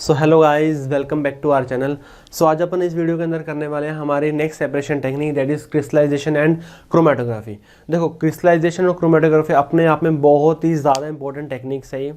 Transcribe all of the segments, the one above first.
So hello guys, welcome back to our channel. So आज अपन इस वीडियो के अंदर करने वाले हैं हमारी next separation technique, that is crystallisation and chromatography. देखो, क्रिस्टलाइजेशन और क्रोमेटोग्राफी अपने आप में बहुत ही ज़्यादा इंपॉर्टेंट टेक्निक्स है ये।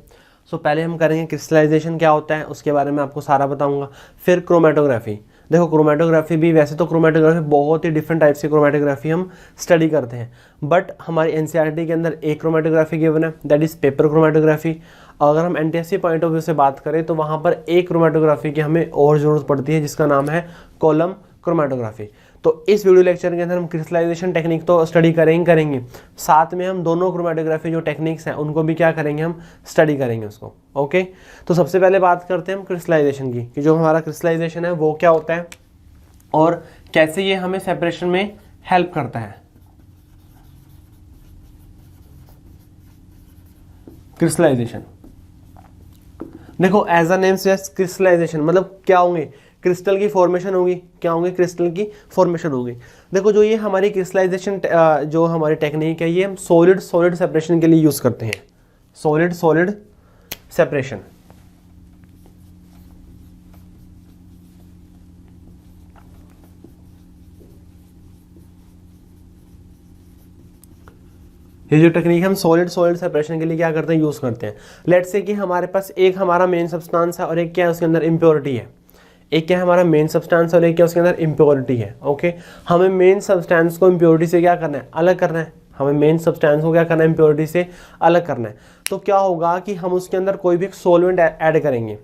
सो पहले हम करेंगे क्रिस्टलाइजेशन क्या होता है, उसके बारे में आपको सारा बताऊंगा। फिर क्रोमेटोग्राफी। देखो, क्रोमेटोग्राफी भी वैसे तो क्रोमेटोग्राफी बहुत ही डिफरेंट टाइप्स की क्रोमेटोग्राफी हम स्टडी करते हैं, बट हमारी एनसीईआरटी के अंदर एक क्रोमेटोग्राफी गिवन है, दैट इज पेपर क्रोमेटोग्राफी। अगर हम एनटीएससी पॉइंट ऑफ व्यू से बात करें तो वहाँ पर एक क्रोमेटोग्राफी की हमें और ज़रूरत पड़ती है, जिसका नाम है कॉलम क्रोमेटोग्राफी। तो इस वीडियो लेक्चर के अंदर हम क्रिस्टलाइजेशन टेक्निक तो स्टडी करेंगे, साथ में हम दोनों क्रोमेटोग्राफी जो टेक्निक्स हैं उनको भी क्या करेंगे, हम स्टडी करेंगे उसको। ओके, तो सबसे पहले बात करते हैं हम क्रिस्टलाइजेशन की, कि जो हमारा क्रिस्टलाइजेशन है वो क्या होता है और कैसे ये हमें सेपरेशन में हेल्प करता है। क्रिस्टलाइजेशन, देखो as a name suggest crystallisation मतलब क्या होंगे, क्रिस्टल की फॉर्मेशन होगी। क्या होंगे, क्रिस्टल की फॉर्मेशन होगी। देखो, जो ये हमारी क्रिस्टलाइजेशन जो हमारी टेक्निक है, ये हम सॉलिड सॉलिड सेपरेशन के लिए यूज करते हैं। Solid solid separation. ये जो टेक्निक हम सॉलिड सॉलिड सेपरेशन के लिए क्या करते हैं, यूज करते हैं। लेट्स से कि हमारे पास एक हमारा मेन सब्सटेंस है और एक क्या है उसके अंदर इम्प्योरिटी है। एक क्या है हमारा मेन सब्सटेंस और एक क्या उसके अंदर इम्प्योरिटी है। ओके, हमें मेन सब्सटेंस को इम्प्योरिटी से क्या करना है, अलग करना है। हमें मेन सब्सटेंस को क्या करना है, इम्प्योरिटी से अलग करना है। तो क्या होगा कि हम उसके अंदर कोई भी एक सॉल्वेंट ऐड करेंगे।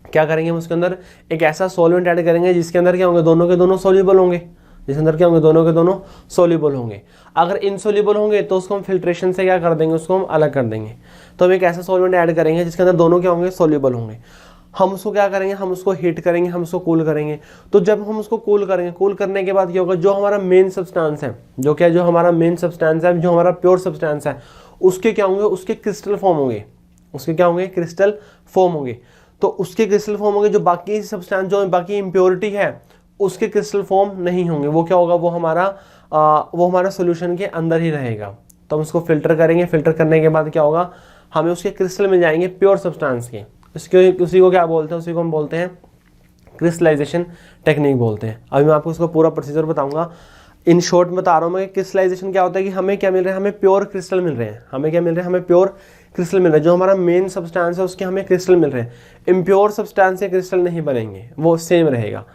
क्या करेंगे, हम उसके अंदर एक ऐसा सॉल्वेंट ऐड करेंगे जिसके अंदर क्या होंगे, दोनों के दोनों सॉल्युबल होंगे। जिसके अंदर क्या होंगे, दोनों के दोनों सॉल्युबल होंगे। अगर इनसॉल्युबल होंगे तो उसको हम फिल्ट्रेशन से क्या कर देंगे, उसको हम अलग कर देंगे। तो हम एक ऐसा सॉल्वेंट ऐड करेंगे जिसके अंदर दोनों क्या होंगे, सॉल्युबल होंगे। हम उसको क्या करेंगे, हम उसको हीट करेंगे, हम उसको कूल करेंगे। तो जब हम उसको कूल करेंगे, कूल करने के बाद क्या होगा, जो हमारा मेन सब्सटेंस है, जो क्या, जो हमारा मेन सब्सटेंस है, जो हमारा प्योर सब्सटेंस है, उसके क्या होंगे, उसके क्रिस्टल फॉर्म होंगे। उसके क्या होंगे, क्रिस्टल फॉर्म होंगे। तो उसके क्रिस्टल फॉर्म होंगे। जो बाकी सब्सटेंस, जो बाकी इम्प्योरिटी है, उसके क्रिस्टल फॉर्म नहीं होंगे। वो क्या होगा, वो हमारा सोल्यूशन के अंदर ही रहेगा। तो हम उसको फिल्टर करेंगे। फिल्टर करने के बाद क्या होगा, हमें उसके क्रिस्टल मिल जाएंगे प्योर सब्सटेंस के। उसी को क्या बोलते हैं, उसी को हम बोलते हैं क्रिस्टलाइजेशन टेक्निक बोलते हैं। अभी मैं आपको उसका पूरा प्रोसीजर बताऊंगा। इन शॉर्ट बता रहा हूँ मैं, क्रिस्टलाइजेशन क्या होता है कि हमें क्या मिल रहा है, हमें प्योर क्रिस्टल मिल रहे हैं। हमें क्या मिल रहे हैं, हमें प्योर क्रिस्टल मिल रहा है। जो हमारा मेन सब्सटेंस है उसके हमें क्रिस्टल मिल रहे हैं। इम्प्योर सब्सटेंस से क्रिस्टल नहीं बनेंगे, वो सेम रहेगा।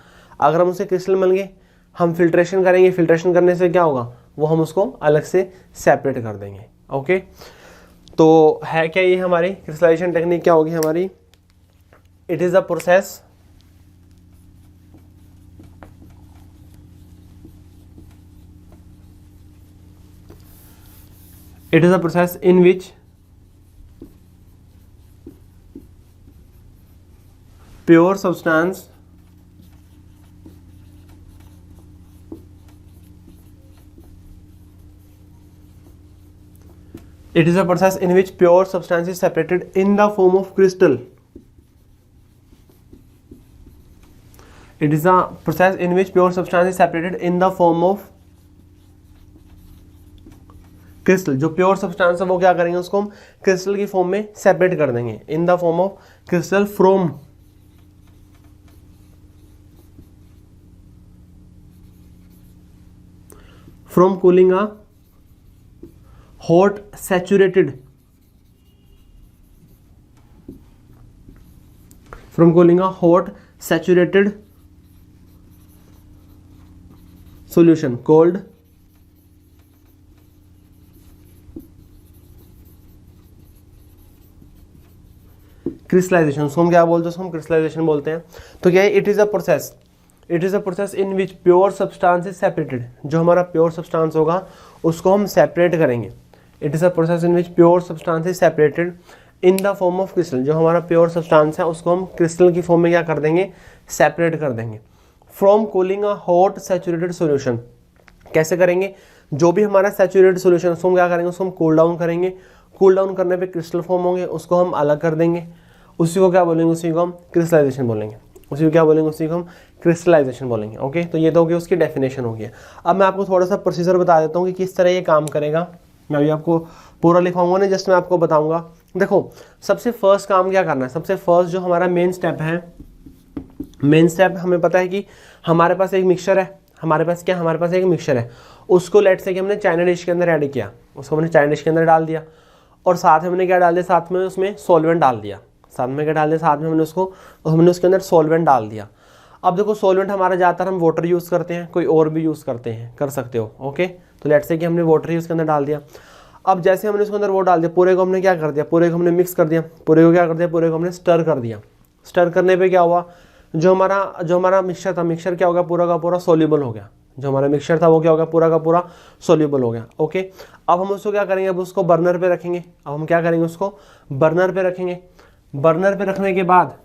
अगर हम उसे क्रिस्टल मिल गए, हम फिल्ट्रेशन करेंगे। फिल्ट्रेशन करने से क्या होगा, वो हम उसको अलग से सेपरेट कर देंगे। ओके, तो है क्या ये हमारी क्रिस्टलाइजेशन टेक्निक क्या होगी हमारी, it is a process in which pure substance is separated in the form of crystal. It is a process in which pure substance is separated in the form of crystal. जो pure substance है वो क्या करेंगे, उसको हम crystal की form में separate कर देंगे। In the form of crystal from cooling a hot saturated solution called crystallisation. उसको हम क्या बोलते हैं, उसको हम क्रिस्टलाइजेशन बोलते हैं। तो क्या है, it is a process in which pure substance is separated. जो हमारा प्योर सब्सटेंस होगा उसको हम सेपरेट करेंगे। It is a process in which pure substance is separated in the form of crystal. जो हमारा प्योर सब्सटेंस है उसको हम क्रिस्टल की फॉर्म में क्या कर देंगे, सेपरेट कर देंगे। From cooling a hot saturated solution. कैसे करेंगे, जो भी हमारा सैचुरेटेड सोल्यूशन उसको हम क्या करेंगे, उसको हम कूल डाउन करेंगे। कूल डाउन करने पे क्रिस्टल फॉर्म होंगे, उसको हम अलग कर देंगे। उसी को क्या बोलेंगे, उसी को हम क्रिस्टलाइजेशन बोलेंगे। ओके, तो ये तो होगी उसकी डेफिनेशन हो गया। अब मैं आपको थोड़ा सा प्रोसीजर बता देता हूँ कि किस तरह ये काम करेगा। मैं अभी आपको पूरा लिखवाऊंगा नहीं, जस्ट मैं आपको बताऊंगा देखो सबसे फर्स्ट काम क्या करना है, सबसे फर्स्ट जो हमारा मेन स्टेप है, मेन स्टेप हमें पता है कि हमारे पास एक मिक्सचर है, हमारे पास क्या, हमारे पास एक मिक्सचर है, उसको लेट से कि हमने चाइना डिश के अंदर ऐड किया, उसको हमने चाइना डिश के अंदर डाल दिया और साथ में हमने क्या डाल दिया, साथ में उसमें सॉल्वेंट डाल दिया, साथ में क्या डाल दिया, साथ में हमने उसके अंदर सॉल्वेंट डाल दिया। अब देखो सॉल्वेंट हमारा ज़्यादातर हम वाटर यूज़ करते हैं, कोई और भी यूज़ करते हैं, कर सकते हो, ओके। तो लेट से कि हमने वाटर ही उसके अंदर डाल दिया। अब जैसे हमने उसके अंदर वो डाल दिया, पूरे को हमने क्या कर दिया, पूरे को हमने मिक्स कर दिया, पूरे को क्या कर दिया, पूरे को हमने स्टर कर दिया। स्टर करने पे क्या हुआ, जो हमारा मिक्सचर था, मिक्सचर क्या हो गया, पूरा का पूरा सोल्यूबल हो गया। जो हमारा मिक्सचर था वो क्या हो गया, पूरा का पूरा सोल्यूबल हो गया, ओके। अब हम उसको क्या करेंगे, अब उसको बर्नर पे रखेंगे। अब हम क्या करेंगे, उसको बर्नर पे रखेंगे। बर्नर पे रखने के बाद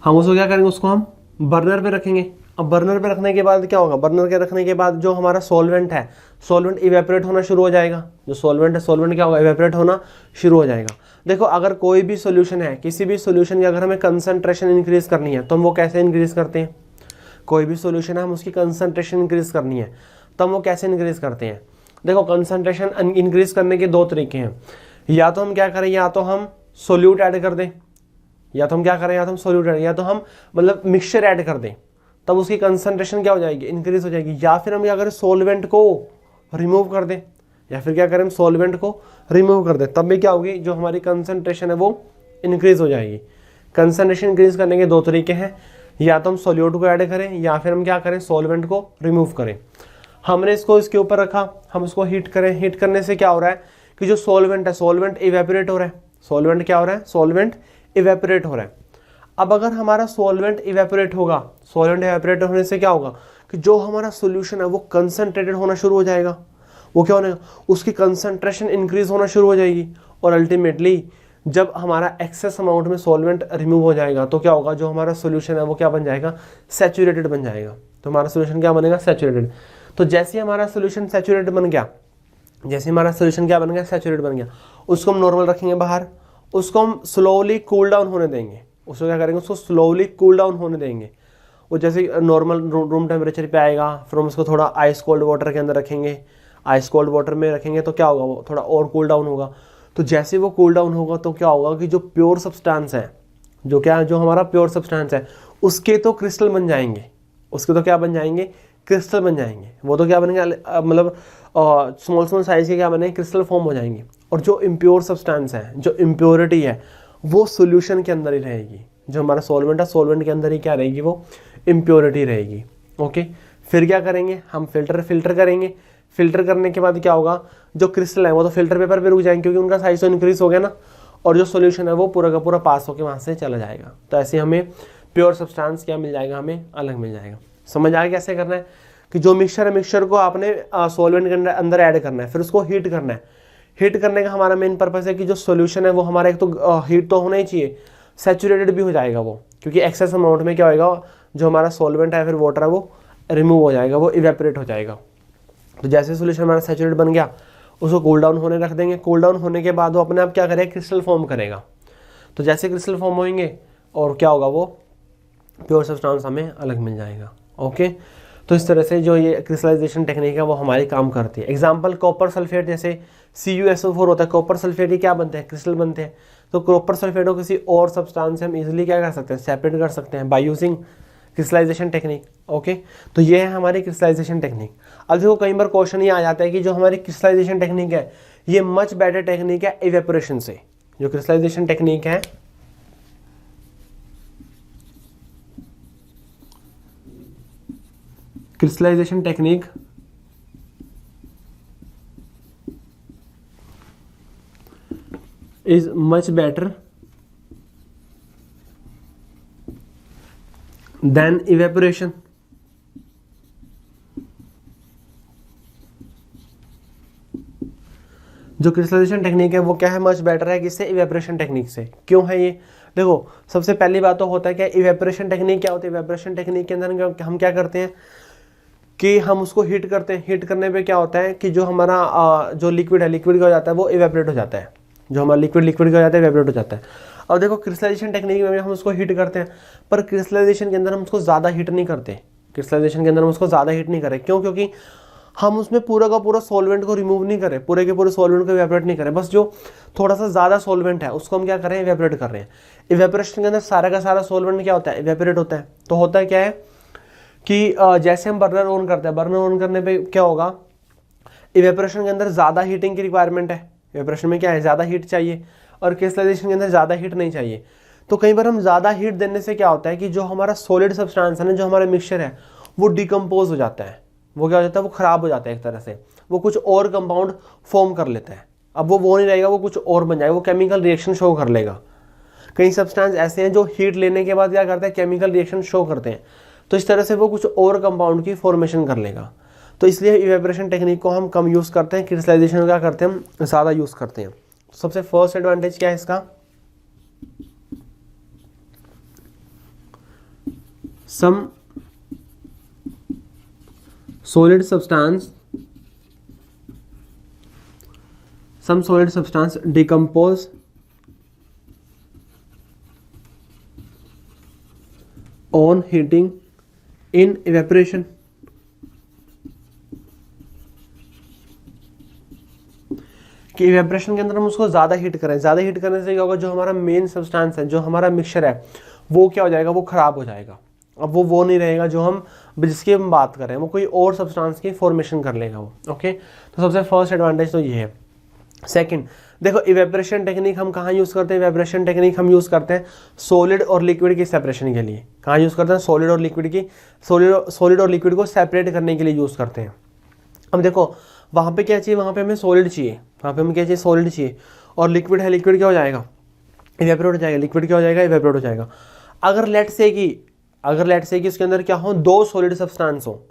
हम उसको क्या करेंगे, उसको हम बर्नर पे रखेंगे। अब बर्नर पे रखने के बाद क्या होगा, बर्नर के रखने के बाद जो हमारा सॉल्वेंट है, सॉल्वेंट इवेपोरेट होना शुरू हो जाएगा। जो सॉल्वेंट है, सॉल्वेंट क्या होगा, इवेपोरेट होना शुरू हो जाएगा। देखो अगर कोई भी सॉल्यूशन है, किसी भी सॉल्यूशन की अगर हमें कंसंट्रेशन इंक्रीज करनी है तो हम वो कैसे इंक्रीज करते हैं, कोई भी सॉल्यूशन है हम उसकी कंसंट्रेशन इंक्रीज करनी है तो हम वो कैसे इंक्रीज करते हैं। देखो कंसंट्रेशन इंक्रीज करने के दो तरीके हैं, या तो हम क्या करें, या तो हम सोल्यूट ऐड कर दें, या तो हम क्या करें, या तो हम सोल्यूट ऐड, या तो हम मतलब मिक्सचर ऐड कर दें, तब उसकी कंसंट्रेशन क्या हो जाएगी, इंक्रीज हो जाएगी। या फिर हम क्या करें, सॉल्वेंट को रिमूव कर दें, या फिर क्या करें, हम सॉल्वेंट को रिमूव कर दें, तब भी क्या होगी, जो हमारी कंसंट्रेशन है वो इंक्रीज हो जाएगी। कंसंट्रेशन इंक्रीज करने के दो तरीके हैं, या तो हम सोल्यूट को ऐड करें, या फिर हम क्या करें, सॉल्वेंट को रिमूव करें। हमने इसको इसके ऊपर रखा, हम इसको हीट करें। हीट करने से क्या हो रहा है कि जो सॉल्वेंट है, सॉल्वेंट इवेपोरेट हो रहा है। सॉल्वेंट क्या हो रहा है, सॉल्वेंट इवेपोरेट हो रहा है। अब अगर हमारा सॉल्वेंट इवेपोरेट होगा, सॉल्वेंट इवेपोरेट होने से क्या होगा कि जो हमारा सॉल्यूशन है वो कंसंट्रेटेड होना शुरू हो जाएगा। वो क्या होने, उसकी कंसंट्रेशन इंक्रीज होना शुरू हो जाएगी, और अल्टीमेटली जब हमारा एक्सेस अमाउंट में सॉल्वेंट रिमूव हो जाएगा तो क्या होगा, जो हमारा सॉल्यूशन है वो क्या बन जाएगा, सैचुरेटेड बन जाएगा। तो हमारा सॉल्यूशन क्या बनेगा, सैचुरेटेड। तो जैसे हमारा सॉल्यूशन सैचुरेटेड बन गया, जैसे हमारा सॉल्यूशन क्या बन गया, सैचुरेटेड बन गया, उसको हम नॉर्मल रखेंगे बाहर, उसको हम स्लोली कूल डाउन होने देंगे। उसको क्या करेंगे, उसको स्लोली कूल डाउन होने देंगे। वो जैसे नॉर्मल रूम टेम्परेचर पे आएगा, फिर हम उसको थोड़ा आइस कोल्ड वाटर के अंदर रखेंगे। आइस कोल्ड वाटर में रखेंगे तो क्या होगा, वो थोड़ा और कूल डाउन होगा। तो जैसे वो कूल डाउन होगा तो क्या होगा कि जो प्योर सब्सटेंस है, जो क्या है, जो हमारा प्योर सब्सटेंस है, उसके तो क्रिस्टल बन जाएंगे, उसके तो क्या बन जाएंगे, क्रिस्टल बन जाएंगे। वो तो क्या बनेंगे, मतलब स्मॉल स्मॉल साइज के क्या बनेंगे, क्रिस्टल फॉर्म हो जाएंगे। और जो इम्प्योर सब्सटेंस है, जो इम्प्योरिटी है, वो सॉल्यूशन के अंदर ही रहेगी। जो हमारा सॉल्वेंट है, सॉल्वेंट के अंदर ही क्या रहेगी, वो इम्प्योरिटी रहेगी, ओके। फिर क्या करेंगे, हम फिल्टर करेंगे। फिल्टर करने के बाद क्या होगा, जो क्रिस्टल है वो तो फिल्टर पेपर पे रुक जाएंगे, क्योंकि उनका साइज तो इंक्रीज हो गया ना, और जो सॉल्यूशन है वो पूरा का पूरा पास होकर वहाँ से चला जाएगा। तो ऐसे हमें प्योर सब्सटेंस क्या मिल जाएगा, हमें अलग मिल जाएगा। समझ आया कैसे करना है, कि जो मिक्सचर है, मिक्सचर को आपने सॉल्वेंट के अंदर ऐड करना है, फिर उसको हीट करना है। हीट करने का हमारा मेन पर्पस है कि जो सॉल्यूशन है वो हमारा एक तो हीट तो होना ही चाहिए, सैचुरेटेड भी हो जाएगा वो, क्योंकि एक्सेस अमाउंट में क्या होएगा, जो हमारा सॉल्वेंट है फिर वाटर है वो रिमूव हो जाएगा, वो इवेपोरेट हो जाएगा। तो जैसे सॉल्यूशन हमारा सैचुरेटेड बन गया, उसको कूल डाउन होने रख देंगे। कूल डाउन होने के बाद वो अपने आप क्या करेगा, क्रिस्टल फॉर्म करेगा। तो जैसे क्रिस्टल फॉर्म होंगे और क्या होगा, वो प्योर सब्सटेंस हमें अलग मिल जाएगा, ओके। तो इस तरह से जो ये क्रिस्टलाइजेशन टेक्निक है वो हमारी काम करती है। एग्जांपल कॉपर सल्फेट, जैसे CuSO4 होता है, कॉपर सल्फेट ही क्या बनते हैं, क्रिस्टल बनते हैं। तो कॉपर सल्फेट को किसी और सब्सटेंस से हम इजीली क्या कर सकते हैं, सेपरेट कर सकते हैं by using crystallisation technique, okay. तो ये है हमारी क्रिस्टलाइजेशन टेक्निक। अब देखो कई बार क्वेश्चन ये आ जाता है कि जो हमारी क्रिस्टलाइजेशन टेक्निक है ये मच बेटर टेक्निक है इवेपोरेशन से। जो क्रिस्टलाइजेशन टेक्निक है crystallization technique is much better than evaporation. जो क्रिस्टलाइजेशन टेक्निक है वो क्या है, मच बेटर है किससे, इवेपोरेशन टेक्निक से। क्यों है ये, देखो सबसे पहली बात तो होता है क्या, इवेपोरेशन टेक्निक क्या होती है, इवेपोरेशन टेक्निक के अंदर हम क्या करते हैं कि हम उसको हीट करते हैं। हीट करने पे क्या होता है कि जो हमारा जो लिक्विड है, लिक्विड क्या हो जाता है, वो इवेपोरेट हो जाता है। जो हमारा लिक्विड का हो जाता है, इवेपोरेट हो जाता है। अब देखो क्रिस्टलाइजेशन टेक्निक में हम उसको हीट करते हैं, पर क्रिस्टलाइजेशन के अंदर हम उसको ज़्यादा हीट नहीं करते। क्रिस्टलाइजेशन के अंदर हम उसको ज़्यादा हीट नहीं करें, क्यों? क्योंकि हम उसमें पूरा का पूरा सॉल्वेंट को रिमूव नहीं करें, पूरे के पूरे सॉल्वेंट को इवेपोरेट नहीं करें, बस जो थोड़ा सा ज़्यादा सॉल्वेंट है उसको हम क्या कर रहे हैं, इवेपोरेट कर रहे हैं। इवेपोरेशन के अंदर सारा का सारा सॉल्वेंट क्या होता है, इवेपोरेट होता है। तो होता है क्या है कि जैसे हम बर्नर ऑन करते हैं, बर्नर ऑन करने पर क्या होगा, इवेपोरेशन के अंदर ज़्यादा हीटिंग की रिक्वायरमेंट है। इवेपोरेशन में क्या है, ज़्यादा हीट चाहिए, और क्रिस्टलाइजेशन के अंदर ज़्यादा हीट नहीं चाहिए। तो कई बार हम ज़्यादा हीट देने से क्या होता है कि जो हमारा सॉलिड सब्सटेंस है ना, जो हमारा मिक्सचर है, वो डिकम्पोज हो जाता है, वो क्या हो जाता है, वो ख़राब हो जाता है एक तरह से, वो कुछ और कंपाउंड फॉर्म कर लेता है। अब वो नहीं रहेगा, वो कुछ और बन जाएगा, वो केमिकल रिएक्शन शो कर लेगा। कई सब्सटेंस ऐसे हैं जो हीट लेने के बाद क्या करते हैं, केमिकल रिएक्शन शो करते हैं, तो इस तरह से वो कुछ और कंपाउंड की फॉर्मेशन कर लेगा। तो इसलिए इवेपोरेशन टेक्निक को हम कम यूज़ करते हैं, क्रिस्टलाइजेशन क्या करते हैं, हम ज़्यादा यूज़ करते हैं। सबसे फर्स्ट एडवांटेज क्या है इसका, सम solid substance decompose on heating in evaporation। कि इवेपोरेशन के अंदर हम उसको ज़्यादा हीट करें, ज़्यादा हीट करने से क्या होगा, जो हमारा मेन सब्सटेंस है, जो हमारा मिक्सचर है, वो क्या हो जाएगा, वो ख़राब हो जाएगा। अब वो नहीं रहेगा जो हम जिसकी हम बात करें, वो कोई और सब्सटेंस की फॉर्मेशन कर लेगा वो। ओके, तो सबसे फर्स्ट एडवांटेज तो ये है। सेकंड, देखो इवेपोरेशन टेक्निक हम कहाँ यूज़ करते हैं, इवेपोरेशन टेक्निक हम यूज़ करते हैं सॉलिड और लिक्विड की सेपरेशन के लिए। कहाँ यूज़ करते हैं, सॉलिड और लिक्विड की, सॉलिड और लिक्विड को सेपरेट करने के लिए यूज़ करते हैं। अब देखो वहाँ पे क्या चाहिए, वहाँ पे हमें सॉलिड चाहिए, वहाँ पे हमें क्या चाहिए, सॉलिड चाहिए, और लिक्विड है, लिक्विड क्या हो जाएगा, इवेपोरेट हो जाएगा, लिक्विड क्या हो जाएगा, इवेपोरेट हो जाएगा। अगर लेट से कि उसके अंदर क्या हो, दो सॉलिड सब्सटेंस हो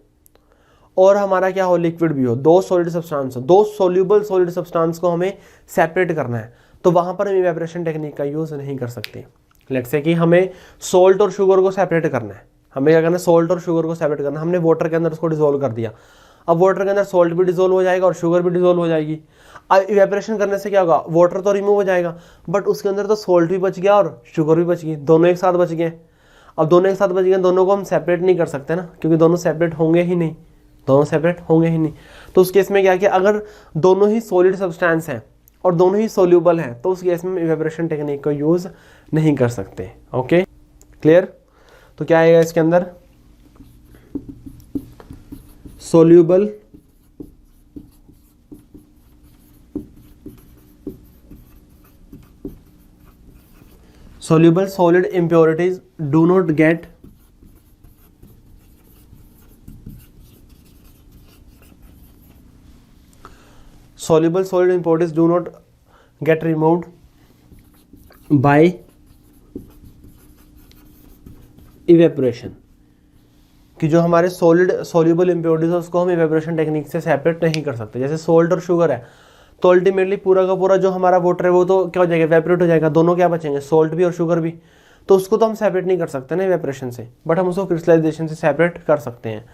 और हमारा क्या हो, लिक्विड भी हो, दो सॉलिड सब्सटेंस हो, दो सोल्यूबल सॉलिड सब्सटेंस को हमें सेपरेट करना है, तो वहाँ पर हम इवेपोरेशन टेक्निक का यूज़ नहीं कर सकते। लेट से कि हमें सोल्ट और शुगर को सेपरेट करना है, हमें क्या करना है, सोल्ट और शुगर को सेपरेट करना है, हमने वाटर के अंदर उसको डिजोल्व कर दिया। अब वाटर के अंदर सोल्ट भी डिजोल्व हो जाएगा और शुगर भी डिजोल्व हो जाएगी। अब इवेपोरेशन करने से क्या होगा, वाटर तो रिमूव हो जाएगा, बट उसके अंदर तो सोल्ट भी बच गया और शुगर भी बच गई, दोनों एक साथ बच गए। अब दोनों एक साथ बच गए, दोनों को हम सेपरेट नहीं कर सकते ना, क्योंकि दोनों सेपरेट होंगे ही नहीं, दोनों सेपरेट होंगे ही नहीं। तो उस केस में क्या किया, अगर दोनों ही सॉलिड सब्सटेंस हैं और दोनों ही सोल्यूबल हैं, तो उस केस में इवेपोरेशन टेक्निक को यूज़ नहीं कर सकते। Okay, clear? तो क्या आएगा इसके अंदर, soluble solid impurities do not get soluble solid impurities do not get removed by evaporation। कि जो हमारे सोल्यूबल इम्प्योरिटीज है उसको हम इवेपोरेशन टेक्निक से सेपरेट नहीं कर सकते। जैसे सोल्ट और शुगर है, तो अल्टीमेटली पूरा का पूरा जो हमारा वाटर है वो तो क्या हो जाएगा, इवेपोरेट हो जाएगा, दोनों क्या बचेंगे, सोल्ट भी और शुगर भी। तो उसको तो हम सेपरेट नहीं कर सकते ना इवेपोरेशन से, बट हम उसको क्रिस्टलाइजेशन से सेपरेट कर सकते हैं।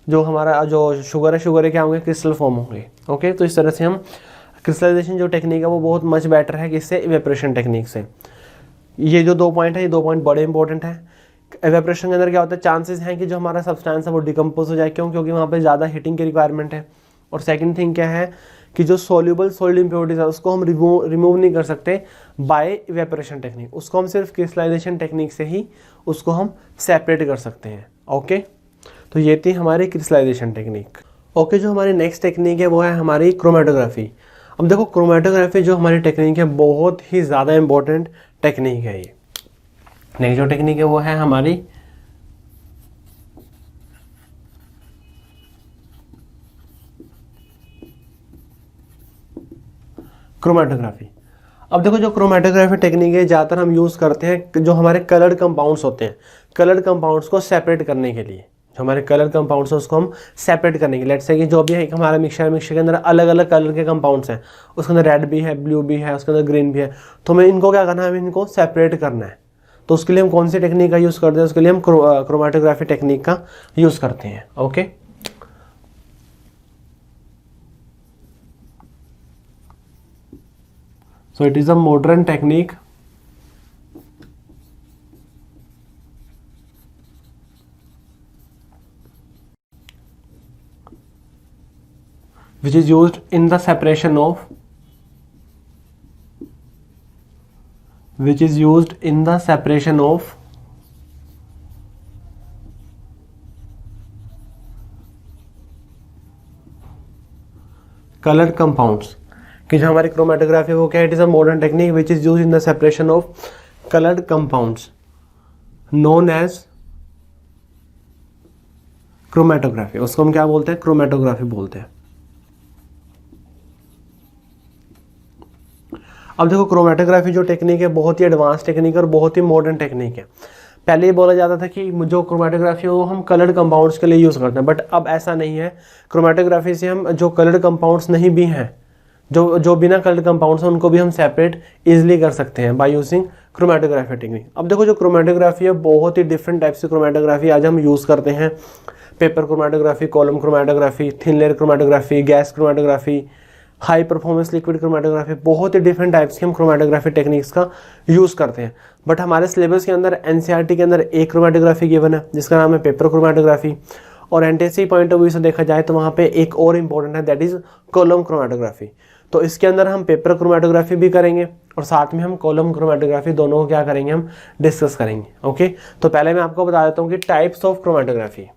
जो हमारा जो शुगर है क्या होंगे, क्रिस्टल फॉर्म होंगे। ओके, तो इस तरह से हम क्रिस्टलाइजेशन जो टेक्निक है वो बहुत मच बेटर है किससे, इवेपोरेशन टेक्निक से। ये जो 2 पॉइंट है, ये 2 पॉइंट बड़े इंपॉर्टेंट है। इवेपोरेशन के अंदर क्या होता है, चांसेस हैं कि जो हमारा सब्सटेंस है वो डिकम्पोज हो जाए, क्यों, क्योंकि वहाँ पे ज़्यादा हीटिंग की रिक्वायरमेंट है। और सेकंड थिंग क्या है कि जो सोल्यूबल सॉलिड इम्प्योरिटीज है उसको हम रिमूव नहीं कर सकते बाय इवेपोरेशन टेक्निक, उसको हम सिर्फ क्रिस्टलाइजेशन टेक्निक से ही उसको हम सेपरेट कर सकते हैं। ओके, तो ये थी हमारी क्रिस्टलाइजेशन टेक्निक। ओके, जो हमारी नेक्स्ट टेक्निक है वो है हमारी क्रोमेटोग्राफी। अब देखो क्रोमेटोग्राफी जो हमारी टेक्निक है बहुत ही ज़्यादा इंपॉर्टेंट टेक्निक है। ये नेक्स्ट जो टेक्निक है वो है हमारी क्रोमेटोग्राफी। अब देखो जो क्रोमेटोग्राफी टेक्निक है ज़्यादातर हम यूज़ करते हैं जो हमारे कलर्ड कंपाउंड्स होते हैं, कलर्ड कंपाउंड्स को सेपरेट करने के लिए। जो हमारे कलर कंपाउंड्स हैं उसको हम सेपरेट करने के लिए, लेट्स से कि जो भी है हमारा मिक्सचर के अंदर अलग अलग कलर के कंपाउंड्स हैं, उसके अंदर रेड भी है, ब्लू भी है, उसके अंदर ग्रीन भी है, तो हमें इनको क्या करना है, हमें इनको सेपरेट करना है। तो उसके लिए हम कौन सी टेक्निक का यूज़ करते हैं, उसके लिए हम क्रोमेटोग्राफी टेक्निक का यूज़ करते हैं। Okay, so it is a modern technique which is used in the separation of colored compounds, कि जो हमारी क्रोमेटोग्राफी वो क्या है, it is a modern technique which is use in the separation of coloured compounds known as chromatography. उसको हम क्या बोलते हैं, क्रोमेटोग्राफी बोलते हैं। अब देखो क्रोमेटोग्राफी जो टेक्निक है बहुत ही एडवांस टेक्निक है और बहुत ही मॉडर्न टेक्निक है। पहले ये बोला जाता था कि जो क्रोमेटोग्राफी है वो हम कलर्ड कंपाउंड्स के लिए यूज़ करते हैं, बट अब ऐसा नहीं है। क्रोमेटोग्राफी से हम जो कलर्ड कंपाउंड्स नहीं भी हैं, जो बिना कलर्ड कंपाउंड्स हैं, उनको भी हम सेपरेट इजीली कर सकते हैं बाय यूजिंग क्रोमेटोग्राफी टेक्निक। अब देखो जो क्रोमेटोग्राफी है बहुत ही डिफरेंट टाइप्स की क्रोमेटोग्राफी आज हम यूज़ करते हैं। Paper chromatography, column chromatography, thin layer chromatography, gas chromatography, high performance liquid chromatography, बहुत ही डिफरेंट टाइप्स की हम क्रोमेटोग्राफी टेक्निक्स का यूज़ करते हैं। बट हमारे सिलेबस के अंदर एनसीईआरटी के अंदर एक क्रोमेटोग्राफी गिवन है जिसका नाम है पेपर क्रोमेटोग्राफी, और एनटीएससी पॉइंट ऑफ व्यू से देखा जाए तो वहाँ पे एक और इम्पोर्टेंट है, दैट इज कॉलम क्रोमेटोग्राफी। तो इसके अंदर हम पेपर क्रोमेटोग्राफी भी करेंगे और साथ में हम कॉलम क्रोमेटोग्राफी दोनों को क्या करेंगे, हम डिस्कस करेंगे। ओके, तो पहले मैं आपको बता देता हूँ कि types of chromatography.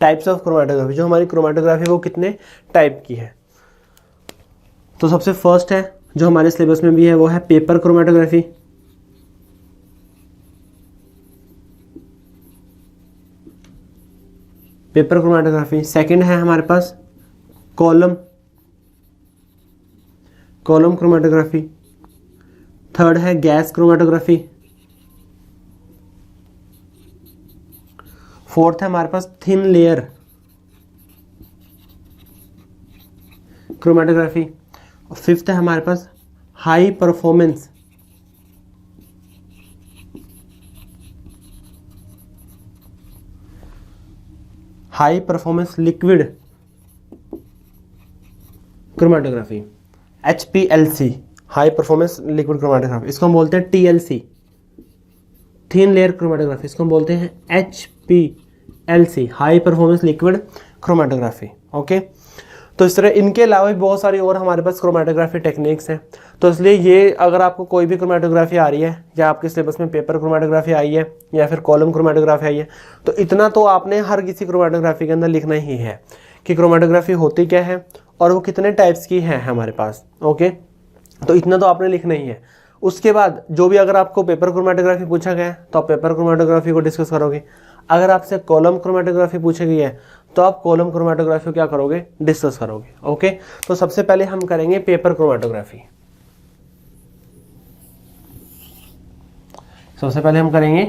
Types of chromatography, जो हमारी क्रोमेटोग्राफी वो कितने टाइप की है। तो सबसे फर्स्ट है जो हमारे सिलेबस में भी है वो है paper chromatography. Paper chromatography. Second है हमारे पास कॉलम क्रोमेटोग्राफी। थर्ड है गैस क्रोमेटोग्राफी। फोर्थ है हमारे पास थिन लेयर क्रोमेटोग्राफी। फिफ्थ है हमारे पास high performance liquid chromatography, HPLC, high performance liquid chromatography. इसको हम बोलते हैं TLC, थिन लेयर क्रोमेटोग्राफी। इसको हम बोलते हैं HPLC, high performance liquid chromatography. Okay, तो इस तरह इनके अलावा भी बहुत सारी और हमारे पास क्रोमेटोग्राफी टेक्निक्स हैं। तो इसलिए ये अगर आपको कोई भी क्रोमेटोग्राफी आ रही है या आपके सिलेबस में पेपर क्रोमेटोग्राफी आई है या फिर कॉलम क्रोमेटोग्राफी आई है, तो इतना तो आपने हर किसी क्रोमेटोग्राफी के अंदर लिखना ही है कि क्रोमेटोग्राफी होती क्या है और वो कितने टाइप्स की है हमारे पास। ओके, तो इतना तो आपने लिखना ही है। उसके बाद जो भी अगर आपको पेपर क्रोमेटोग्राफी पूछा गया है तो आप पेपर क्रोमेटोग्राफी को डिस्कस करोगे। अगर आपसे कॉलम क्रोमेटोग्राफी पूछी गई है तो आप कॉलम क्रोमेटोग्राफी को क्या करोगे, डिस्कस करोगे। ओके, तो सबसे पहले हम करेंगे पेपर क्रोमेटोग्राफी। सबसे पहले हम करेंगे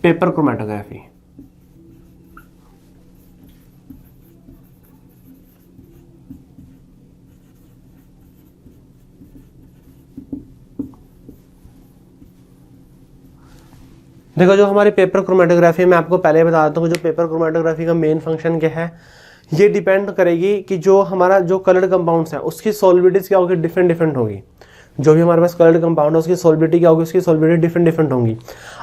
पेपर क्रोमेटोग्राफी। देखो जो हमारी पेपर क्रोमेटोग्राफी मैं आपको पहले बता देता हूँ, जो पेपर क्रोमेटोग्राफी का मेन फंक्शन क्या है, ये डिपेंड करेगी कि जो हमारा जो कलर्ड कंपाउंड्स है उसकी सॉल्बिलिटीज क्या होगी, डिफरेंट होगी। जो भी हमारे पास कलर्ड कंपाउंड है उसकी सॉल्बिलिटी क्या होगी, उसकी सॉल्बिलिटी डिफरेंट होंगी।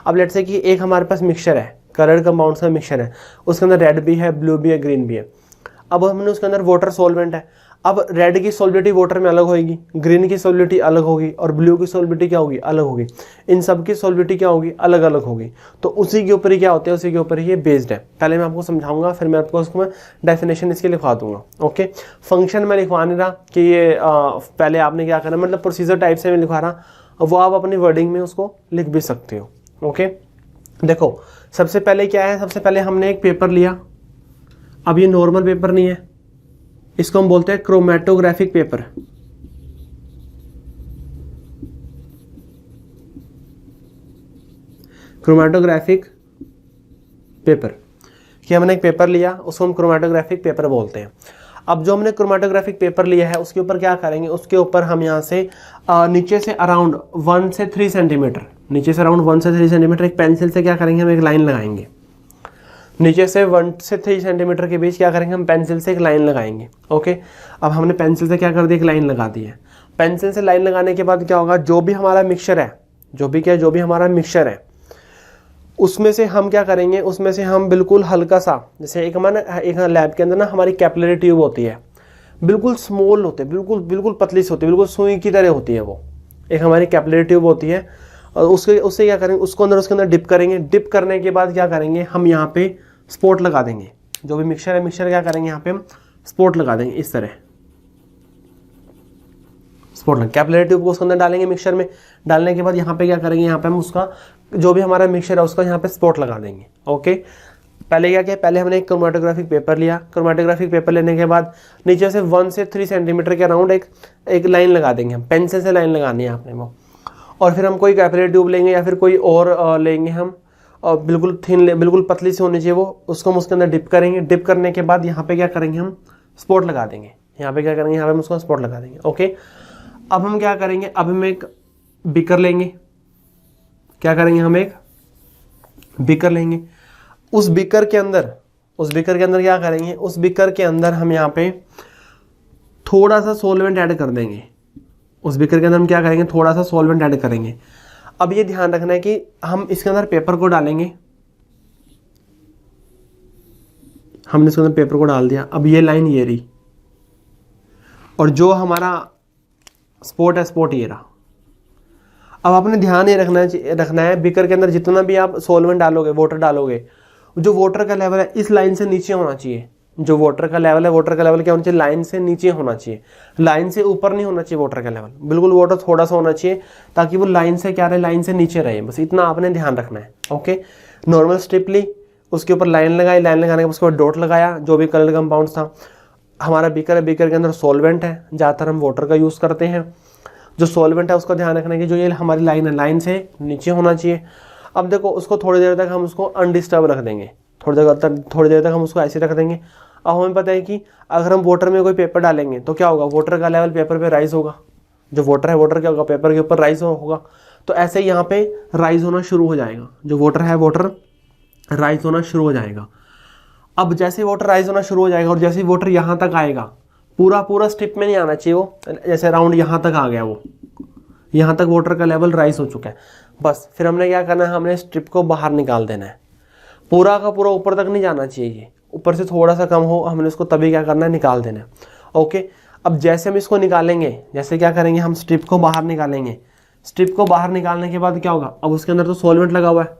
अब लेट्स से कि एक हमारे पास मिक्सचर है, कलर्ड कंपाउंड्स का मिक्सचर है, उसके अंदर रेड भी है, ब्लू भी है, ग्रीन भी है। अब हमने उसके अंदर वाटर सॉल्वेंट है। अब रेड की सॉल्बिलिटी वाटर में अलग होगी, ग्रीन की सॉल्बिलिटी अलग होगी और ब्लू की सॉल्बिलिटी क्या होगी, अलग होगी। इन सब की सॉल्बिलिटी क्या होगी, अलग अलग होगी। तो उसी के ऊपर ही क्या होता है, उसी के ऊपर ही ये बेस्ड है। पहले मैं आपको समझाऊंगा, फिर मैं आपको उसको डेफिनेशन इसके लिखवा दूंगा। ओके, फंक्शन मैं लिखवा नहीं रहा कि ये पहले आपने क्या करना, मतलब प्रोसीजर टाइप से मैं लिखवा रहा, वो आप अपनी वर्डिंग में उसको लिख भी सकते हो। ओके, देखो सबसे पहले क्या है, सबसे पहले हमने एक पेपर लिया। अब ये नॉर्मल पेपर नहीं है, इसको हम बोलते हैं क्रोमेटोग्राफिक पेपर। क्रोमेटोग्राफिक पेपर कि हमने एक पेपर लिया, उसको हम क्रोमेटोग्राफिक पेपर बोलते हैं। अब जो हमने क्रोमेटोग्राफिक पेपर लिया है उसके ऊपर क्या करेंगे, उसके ऊपर हम यहाँ से नीचे से अराउंड 1 से 3 सेंटीमीटर, नीचे से अराउंड 1 से 3 सेंटीमीटर एक पेंसिल से क्या करेंगे, हम एक लाइन लगाएंगे। नीचे से 1 से 3 सेंटीमीटर के बीच क्या करेंगे, हम पेंसिल से एक लाइन लगाएंगे। ओके, अब हमने पेंसिल से क्या कर दी, एक लाइन लगा दी है। पेंसिल से लाइन लगाने के बाद क्या होगा, जो भी हमारा मिक्सचर है, जो भी हमारा मिक्सचर है, उसमें से हम क्या करेंगे, उसमें से हम बिल्कुल हल्का सा, जैसे एक लैब के अंदर ना हमारी कैपिलरी ट्यूब होती है, बिल्कुल स्मॉल होते हैं, बिल्कुल पतली सी होती है, बिल्कुल सुई की तरह होती है वो, एक हमारी कैपिलरी ट्यूब होती है। और उससे क्या करेंगे, उसके अंदर डिप करेंगे। डिप करने के बाद क्या करेंगे, हम यहाँ पे स्पॉट लगा देंगे। जो भी मिक्सचर है, मिक्सचर क्या करेंगे, यहाँ पे हम स्पॉट लगा देंगे इस तरह। स्पॉट लगा, कैपिलरी ट्यूब को उसके अंदर डालेंगे मिक्सचर में। डालने के बाद यहाँ पे क्या करेंगे, यहाँ पे हम उसका जो भी हमारा मिक्सचर है उसका यहाँ पे स्पॉट लगा देंगे। ओके, पहले क्या किया, पहले हमने एक क्रोमेटोग्राफिक पेपर लिया। क्रोमेटोग्राफिक पेपर लेने के बाद नीचे से 1 से 3 सेंटीमीटर के अराउंड एक लाइन लगा देंगे हम, पेंसिल से लाइन लगानी है आपने वो। और फिर हम कोई कैपिलरी ट्यूब लेंगे या फिर कोई और लेंगे हम, और बिल्कुल थिन, बिल्कुल पतली सी होनी चाहिए वो, उसको हम उसके अंदर डिप करेंगे। डिप करने के बाद यहाँ पे क्या करेंगे, हम स्पॉट लगा देंगे। यहाँ पे क्या करेंगे, यहाँ पे हम उसको स्पॉट लगा देंगे। ओके, अब हम क्या करेंगे, अब हम एक बीकर लेंगे। क्या करेंगे, हम एक बीकर लेंगे। उस बीकर के अंदर क्या करेंगे, उस बीकर के अंदर हम यहाँ पे थोड़ा सा सॉल्वेंट ऐड कर देंगे। उस बीकर के अंदर हम क्या करेंगे, थोड़ा सा सॉल्वेंट ऐड करेंगे। अब ये ध्यान रखना है कि हम इसके अंदर पेपर को डालेंगे। हमने इसके अंदर पेपर को डाल दिया। अब ये लाइन ये रही, और जो हमारा स्पॉट है, स्पॉट ये रहा। अब आपने ध्यान ये रखना है बीकर के अंदर जितना भी आप सॉल्वेंट डालोगे, वाटर डालोगे, जो वाटर का लेवल है इस लाइन से नीचे होना चाहिए। जो वाटर का लेवल है, वाटर का लेवल क्या होना चाहिए, लाइन से नीचे होना चाहिए, लाइन से ऊपर नहीं होना चाहिए वाटर का लेवल। बिल्कुल वाटर थोड़ा सा होना चाहिए ताकि वो लाइन से क्या रहे, लाइन से नीचे रहे। बस इतना आपने ध्यान रखना है। ओके, नॉर्मल स्ट्रिप ली, उसके ऊपर लाइन लगाई, लाइन लगाने के बाद उसके बाद डॉट लगाया। जो भी कलर कंपाउंड था, हमारा बीकर है, बीकर के अंदर सॉल्वेंट है, ज़्यादातर हम वाटर का यूज़ करते हैं। जो सॉल्वेंट है उसका ध्यान रखना है कि जो ये हमारी लाइन है, लाइन से नीचे होना चाहिए। अब देखो, उसको थोड़ी देर तक हम उसको अनडिस्टर्ब रख देंगे। थोड़ी देर तक हम उसको ऐसे रख देंगे। अब हमें पता है कि अगर हम वाटर में कोई पेपर डालेंगे तो क्या होगा, वाटर का लेवल पेपर पे राइज होगा। जो वाटर है, वाटर क्या होगा, पेपर के ऊपर राइज होगा। तो ऐसे ही यहाँ पे राइज होना शुरू हो जाएगा। जो वाटर है, वाटर राइज होना शुरू हो जाएगा। अब जैसे वाटर राइज होना शुरू हो जाएगा और जैसे वाटर यहाँ तक आएगा, पूरा स्ट्रिप में नहीं आना चाहिए वो, जैसे अराउंड यहाँ तक आ गया, वो यहाँ तक वाटर का लेवल राइज हो चुका है। बस फिर हमने क्या करना है, हमने स्ट्रिप को बाहर निकाल देना है। पूरा का पूरा ऊपर तक नहीं जाना चाहिए, ये ऊपर से थोड़ा सा कम हो, हमने इसको तभी क्या करना है, निकाल देना है। ओके, अब जैसे हम इसको निकालेंगे, जैसे क्या करेंगे, हम स्ट्रिप को बाहर निकालेंगे। स्ट्रिप को बाहर निकालने के बाद क्या होगा, अब उसके अंदर तो सॉल्वेंट लगा हुआ है,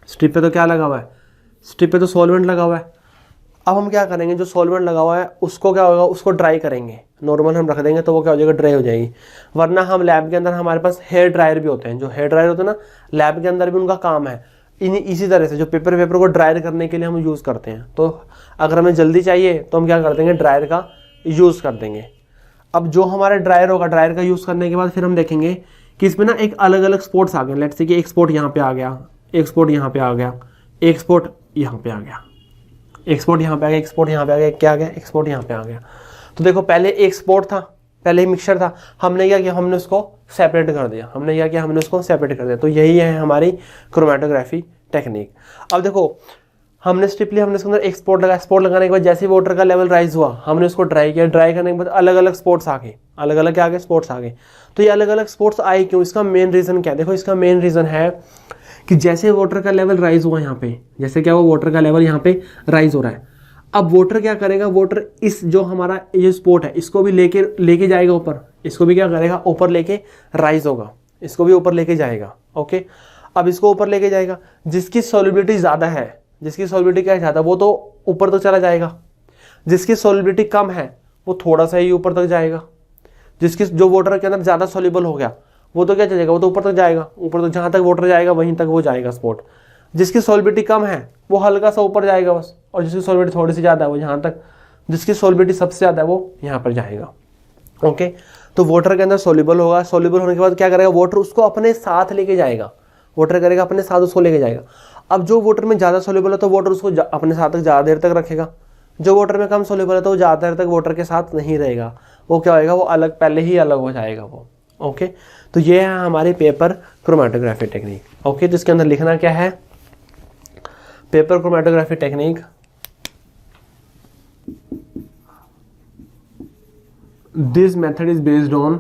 स्ट्रिप पे तो क्या लगा हुआ है, स्ट्रिप पे तो सॉल्वेंट लगा हुआ है। अब हम क्या करेंगे, जो सॉल्वेंट लगा हुआ है उसको क्या होगा, उसको ड्राई करेंगे। नॉर्मल हम रख देंगे तो वो क्या हो जाएगा, ड्राई हो जाएगी। वरना हम लैब के अंदर हमारे पास हेयर ड्रायर भी होते हैं। जो हेयर ड्रायर होते हैं ना, लैब के अंदर भी उनका काम है इसी तरह से, जो पेपर को ड्रायर करने के लिए हम यूज़ करते हैं। तो अगर हमें जल्दी चाहिए तो हम क्या कर देंगे, ड्रायर का यूज़ कर देंगे। अब जो हमारा ड्रायर होगा, ड्रायर का यूज़ करने के बाद फिर हम देखेंगे कि इसमें ना एक अलग अलग स्पॉट्स आ गए। लेट्स से कि एक स्पॉट यहाँ पे आ गया, एक स्पॉट यहाँ पे आ गया, एक स्पॉट यहाँ पे आ गया, एक स्पॉट यहाँ पे आ गया, एक स्पॉट यहाँ पे आ गया, क्या आ गया, एक स्पॉट यहाँ पे आ गया। तो देखो, पहले एक स्पॉट था, पहले एक मिक्सचर था, हमने क्या किया, हमने उसको सेपरेट कर दिया। हमने उसको सेपरेट कर दिया। तो यही है हमारी क्रोमेटोग्राफी टेक्निक। अब देखो, हमने स्ट्रिप लिया, हमने उसके अंदर एक स्पॉट लगाया। स्पॉट लगाने के बाद जैसे ही वाटर का लेवल राइज हुआ, हमने उसको ड्राई किया। ड्राई करने के बाद अलग अलग स्पॉट्स आ गए, अलग अलग क्या आ गए, स्पॉट्स आ गए। तो ये अलग अलग स्पॉट्स आए क्यों, इसका मेन रीज़न क्या है, देखो इसका मेन रीज़न है कि जैसे वाटर का लेवल राइज हुआ यहाँ पे, जैसे क्या हुआ, वाटर का लेवल यहाँ पे राइज हो रहा है। अब वाटर क्या करेगा, वाटर इस जो हमारा ये स्पॉट है इसको भी लेके जाएगा ऊपर, इसको भी क्या करेगा, ऊपर लेके राइज होगा, इसको भी ऊपर लेके जाएगा। ओके, अब इसको ऊपर लेके जाएगा। जिसकी सॉल्युबिलिटी ज़्यादा है, जिसकी सॉल्युबिलिटी क्या ज़्यादा, वो तो ऊपर तो चला जाएगा। जिसकी सॉल्युबिलिटी कम है वो थोड़ा सा ही ऊपर तक जाएगा। जिसकी जो वाटर के अंदर ज़्यादा सॉल्युबल हो गया वो तो क्या चलेगा, वो तो ऊपर तक जाएगा। ऊपर तो जहाँ तक वाटर जाएगा वहीं तक वो जाएगा स्पॉट। जिसकी सॉल्युबिलिटी कम है वो हल्का सा ऊपर जाएगा बस, और जिसकी सॉल्युबिलिटी थोड़ी सी ज़्यादा है वो यहाँ तक, जिसकी सॉल्युबिलिटी सबसे ज़्यादा है वो यहाँ पर जाएगा। ओके, तो वाटर के अंदर सॉल्युबल होगा। सॉल्युबल होने के बाद क्या करेगा, वाटर उसको अपने साथ लेके जाएगा। वाटर करेगा अपने साथ उसको लेके जाएगा। अब जो वाटर में ज़्यादा सॉल्युबल है तो वाटर उसको अपने साथ तक ज़्यादा देर तक रखेगा। जो वाटर में कम सॉल्युबल है तो वो ज़्यादा देर तक वाटर के साथ नहीं रहेगा, वो क्या होएगा, वो अलग, पहले ही अलग हो जाएगा वो। ओके, तो ये है हमारी पेपर क्रोमेटोग्राफी टेक्निक। ओके, जिसके अंदर लिखना क्या है, paper chromatography technique, this method is based on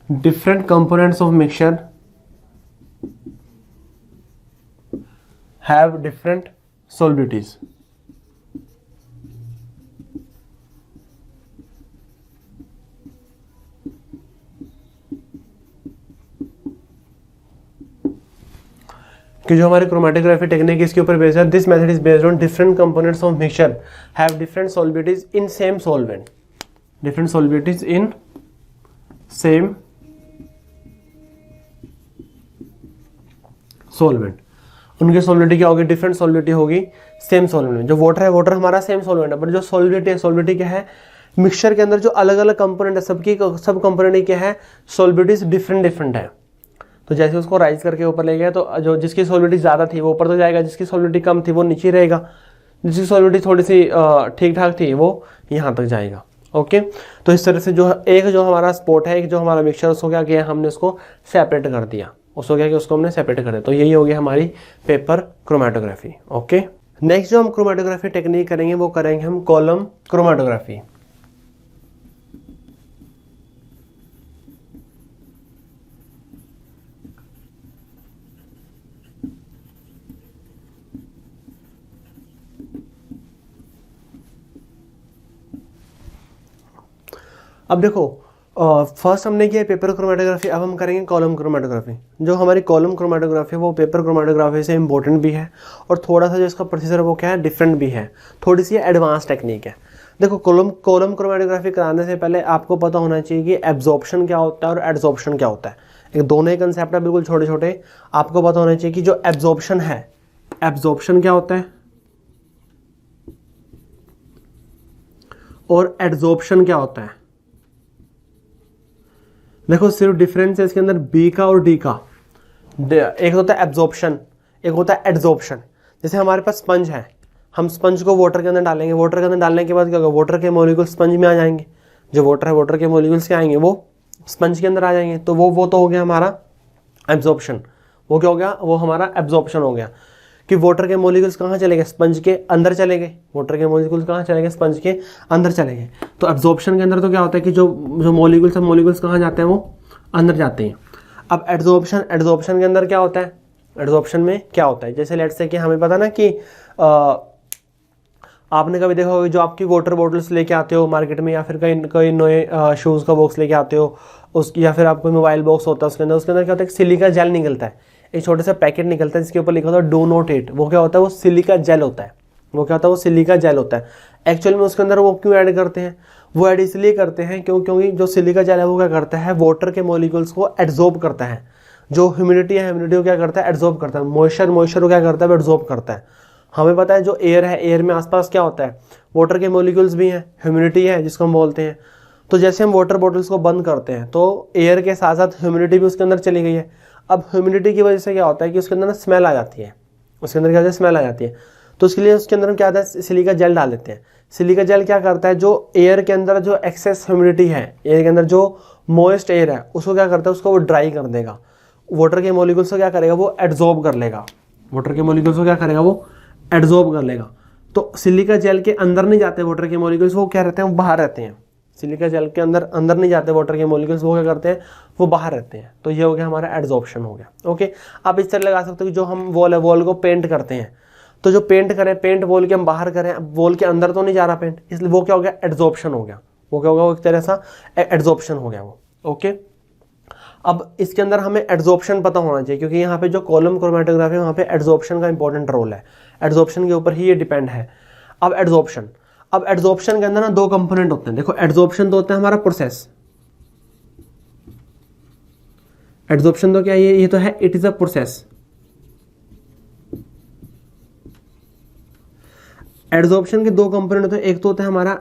different components of mixture have different solubilities. कि जो हमारी क्रोमेटोग्राफी टेक्निक इसके ऊपर बेस्ड है, this method is based on different components of mixture have different solubilities in same solvent, different solubilities in same solvent. उनकी solubility क्या होगी? Different solubility होगी सेम सॉल्वेंट। जो वाटर है, वाटर हमारा सेम सॉल्वेंट है, बट जो सॉल्युबिलिटी है, सॉल्युबिलिटी क्या है? मिक्सचर के अंदर जो अलग अलग कंपोनेंट है, सब कंपोनेंट क्या है? सॉल्युबिलिटीज डिफरेंट है। तो जैसे उसको राइज करके ऊपर ले गया, तो जो जिसकी सॉल्युबिलिटी ज़्यादा थी वो ऊपर तो जाएगा, जिसकी सॉल्युबिलिटी कम थी वो नीचे रहेगा, जिसकी सॉल्युबिलिटी थोड़ी सी ठीक ठाक थी वो यहाँ तक जाएगा। ओके, तो इस तरह से जो हमारा स्पॉट है, एक जो हमारा मिक्सचर, उसको क्या किया हमने? उसको सेपरेट कर दिया, उसको क्या किया? उसको हमने सेपरेट कर दिया। तो यही हो गया हमारी पेपर क्रोमेटोग्राफी। ओके, नेक्स्ट जो हम क्रोमेटोग्राफी टेक्निक करेंगे वो करेंगे हम कॉलम क्रोमेटोग्राफी। अब देखो, फर्स्ट हमने किया पेपर क्रोमेटोग्राफी, अब हम करेंगे कॉलम क्रोमेटोग्राफी। जो हमारी कॉलम क्रोमेटोग्राफी है वो पेपर क्रोमेटोग्राफी से इंपॉर्टेंट भी है, और थोड़ा सा जो इसका प्रोसीजर है वो क्या है? डिफरेंट भी है, थोड़ी सी एडवांस टेक्निक है। देखो, कॉलम क्रोमेटोग्राफी कराने से पहले आपको पता होना चाहिए कि एब्जॉर्प्शन क्या होता है और एडसॉर्प्शन क्या होता है। एक दोनों ही कंसेप्ट है, बिल्कुल छोटे छोटे। आपको पता होना चाहिए कि जो एब्जॉर्प्शन है, एब्जॉर्प्शन क्या होता है और एडसॉर्प्शन क्या होता है। देखो, सिर्फ डिफरेंस है इसके अंदर बी का और डी का। एक होता है एब्जॉर्प्शन, एक होता है एडसॉर्प्शन। जैसे हमारे पास स्पंज है, हम स्पंज को वाटर के अंदर डालेंगे, वाटर के अंदर डालने के बाद क्या होगा? वाटर के मॉलिक्यूल्स स्पंज में आ जाएंगे। जो वाटर है, वाटर के मॉलिक्यूल्स क्या आएंगे? वो स्पंज के अंदर आ जाएंगे। तो वो तो हो गया हमारा एब्जॉर्प्शन। वो क्या हो गया? वो हमारा एब्जॉर्प्शन हो गया कि वाटर के मॉलिक्यूल्स कहाँ चले गए? स्पंज के अंदर चले गए। वाटर के मॉलिक्यूल्स कहाँ चले गए? स्पंज के अंदर चले गए। तो एब्जॉर्प्शन के अंदर तो क्या होता है कि जो मॉलिक्यूल्स कहाँ जाते हैं? वो अंदर जाते हैं। अब एडसॉर्प्शन के अंदर क्या होता है? एडसॉर्प्शन में क्या होता है? जैसे लेट्स से कि हमें पता ना कि आपने कभी देखा होगा, जो आपकी वाटर बॉटल्स लेके आते हो मार्केट में, या फिर कई नए शूज़ का बॉक्स लेके आते हो उसकी, या फिर आपको मोबाइल बॉक्स होता है, उसके अंदर क्या होता है? सिलिका जेल निकलता है। एक छोटे सा पैकेट निकलता है जिसके ऊपर लिखा होता है डू नॉट ईट। वो क्या होता है? वो सिलिका जेल होता है। वो क्या होता है? वो सिलिका जेल होता है। एक्चुअल में उसके अंदर वो क्यों ऐड करते हैं? वो ऐड इसलिए करते हैं क्योंकि जो सिलिका जेल है वो क्या करता है? वाटर के मॉलिक्यूल्स को एब्जॉर्ब करता है। जो ह्यूमिडिटी है, ह्यूमिडिटी को क्या करता है? एब्जॉर्ब करता है। मॉइस्चर को क्या करता है? वो एब्जॉर्ब करता है। हमें पता है जो एयर है, एयर में आसपास क्या होता है? वाटर के मॉलिक्यूल्स भी हैं, ह्यूमिडिटी है जिसको हम बोलते हैं। तो जैसे हम वाटर बॉटल्स को बंद करते हैं तो एयर के साथ साथ ह्यूमिडिटी भी उसके अंदर चली गई है। अब ह्यूमिडिटी की वजह से क्या होता है कि उसके अंदर स्मेल आ जाती है। उसके अंदर क्या होता है? स्मेल आ जाती है। तो उसके लिए उसके अंदर हम क्या होता है? सिलिका जेल डाल देते हैं। सिलिका जेल क्या करता है? जो एयर के अंदर जो एक्सेस ह्यूमिडिटी है, एयर के अंदर जो मॉइस्ट एयर है, उसको क्या करता है? उसको वो ड्राई कर देगा। वाटर के मॉलिक्यूल्स को क्या करेगा? वो एब्जॉर्ब कर लेगा। वाटर के मॉलिक्यूल्स को क्या करेगा? वो एब्जॉर्ब कर लेगा। तो सिलिका जेल के अंदर नहीं जाते वाटर के मॉलिक्यूल्स, वो क्या रहते हैं? वो बाहर रहते हैं। सिलिका जेल के अंदर नहीं जाते वाटर के मॉलिक्यूल्स, वो क्या करते हैं? वो बाहर रहते हैं। तो ये हो गया हमारा एडसॉर्प्शन हो गया। ओके, आप इस तरह लगा सकते हो कि जो हम वॉल को पेंट करते हैं, तो जो पेंट करें, पेंट वॉल के हम बाहर करें, वॉल के अंदर तो नहीं जा रहा पेंट, इसलिए वो क्या हो गया? एडसॉर्प्शन हो गया। वो क्या होगा? वो एक तरह सा एडसॉर्प्शन हो गया वो। ओके, अब इसके अंदर हमें एडसॉर्प्शन पता होना चाहिए, क्योंकि यहाँ पे जो कॉलम क्रोमेटोग्राफी है वहाँ पे एडसॉर्प्शन का इंपॉर्टेंट रोल है। एडसॉर्प्शन के ऊपर ही ये डिपेंड है। अब एडसॉर्प्शन के अंदर ना दो कंपोनेंट होते हैं। देखो, एडसॉर्प्शन तो होता है हमारा प्रोसेस। एडसॉर्प्शन तो क्या है? ये तो है, it is a process. Adsorption के दो कंपोनेंट होते हैं। एक तो होता है हमारा